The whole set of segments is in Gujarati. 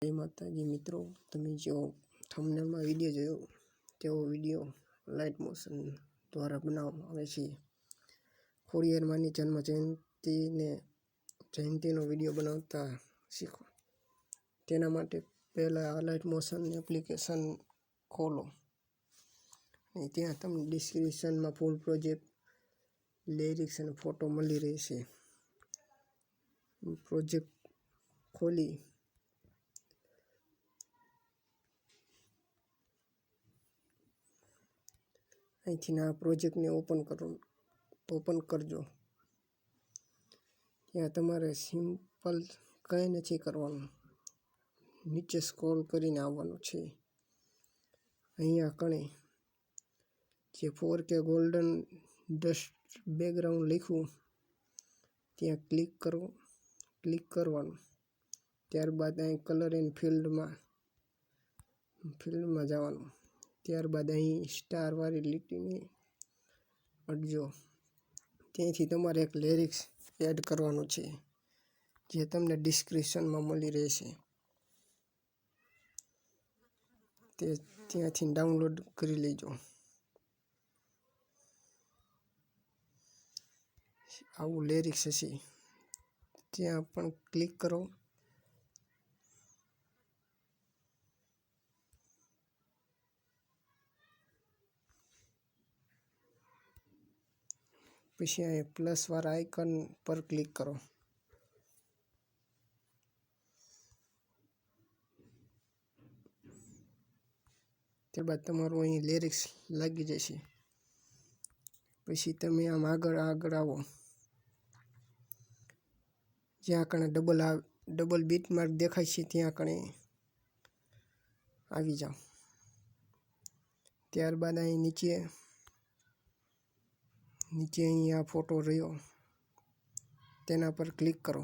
જય માતાજી મિત્રો, તમે જો થંબનેલમાં વિડીયો જોયો તેવો વિડીયો લાઇટ મોશન દ્વારા બનાવવામાં આવે છે. ખોડિયારમાંની જન્મ જયંતિનો વિડીયો બનાવતા શીખો. તેના માટે પહેલાં આ લાઇટ મોશન એપ્લિકેશન ખોલો અને ત્યાં તમને ડિસ્ક્રિપ્શનમાં ફૂલ પ્રોજેક્ટ, લિરિક્સ અને ફોટો મળી રહેશે. પ્રોજેક્ટ ખોલી અહીંથી આ પ્રોજેક્ટને ઓપન કરજો. ત્યાં તમારે સિમ્પલ કંઈ નથી કરવાનું, નીચે સ્ક્રોલ કરીને આવવાનું છે. અહીંયા કણે જે 4K ગોલ્ડન ડસ્ટ બેકગ્રાઉન્ડ લખ્યું ત્યાં ક્લિક કરવાનું. ત્યારબાદ અહીં કલર એન્ડ ફિલ્ડમાં જવાનું. ત્યારબાદ અહીં સ્ટારવાળી લીટીને અડજો. ત્યાંથી તમારે એક લિરિક્સ એડ કરવાનું છે, જે તમને ડિસ્ક્રિપ્શનમાં મળી રહેશે. તે ત્યાંથી ડાઉનલોડ કરી લેજો. આવું લિરિક્સ હશે, ત્યાં પણ ક્લિક કરો. પછી અહીં પ્લસવાળા આઇકન પર ક્લિક કરો. ત્યારબાદ તમારું અહીં લિરિક્સ લાગી જશે. પછી તમે આમ આગળ આવો, જ્યાં કણે ડબલ બીટ માર્ક દેખાય છે ત્યાં કણે આવી જાઓ. ત્યારબાદ અહીં નીચે અહીં આ ફોટો રહ્યો તેના પર ક્લિક કરો.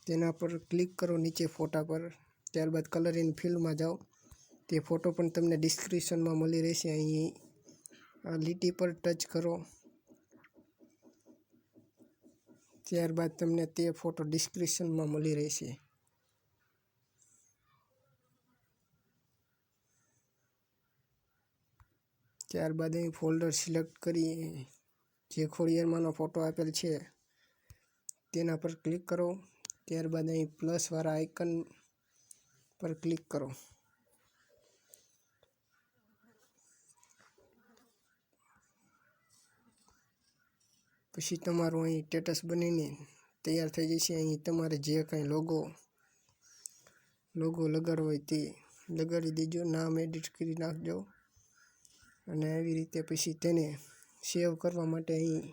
તેના પર ક્લિક કરો નીચે ફોટા પર. ત્યારબાદ કલર ઇન ફિલ્ડમાં જાઓ. તે ફોટો પણ તમને ડિસ્ક્રિપ્શનમાં મળી રહેશે. અહીં આ લીટી પર ટચ કરો. ત્યારબાદ તમને તે ફોટો ડિસ્ક્રિપ્શનમાં મળી રહેશે. ત્યારબાદ અહીં ફોલ્ડર સિલેક્ટ કરી જે ખોડિયારમાંનો ફોટો આપેલ છે તેના પર ક્લિક કરો. ત્યારબાદ અહીં પ્લસવાળા આઇકન પર ક્લિક કરો. પછી તમારું અહીં સ્ટેટસ બનીને તૈયાર થઈ જશે. અહીં તમારે જે કાંઈ લોગો લગાડવો હોય તે લગાડી દેજો. નામ એડિટ કરી નાખજો. અને આવી રીતે પછી તેને સેવ કરવા માટે અહીં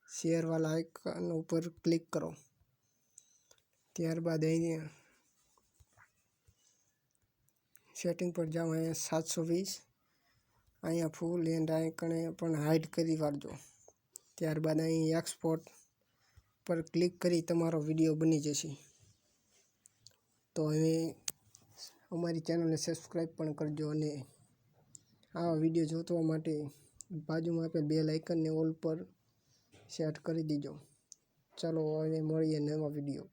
શેરવાળા આઇકન ઉપર ક્લિક કરો. ત્યારબાદ અહીં સેટિંગ પર જાઓ. અહીંયા 720 અહીંયા ફૂલ એન્ડ આઇકને પણ હાઇડ કરી વાળજો. ત્યારબાદ અહીં એક્સપોર્ટ પર ક્લિક કરી તમારો વિડીયો બની જશે. તો હવે અમારી ચેનલને સબસ્ક્રાઈબ પણ કરજો અને આવા વિડીયો જોવા માટે બાજુમાં આપેલ બેલ આઇકનને ઓલ પર સેટ કરી દીજો. ચાલો હવે મળીએ નવા વિડીયો.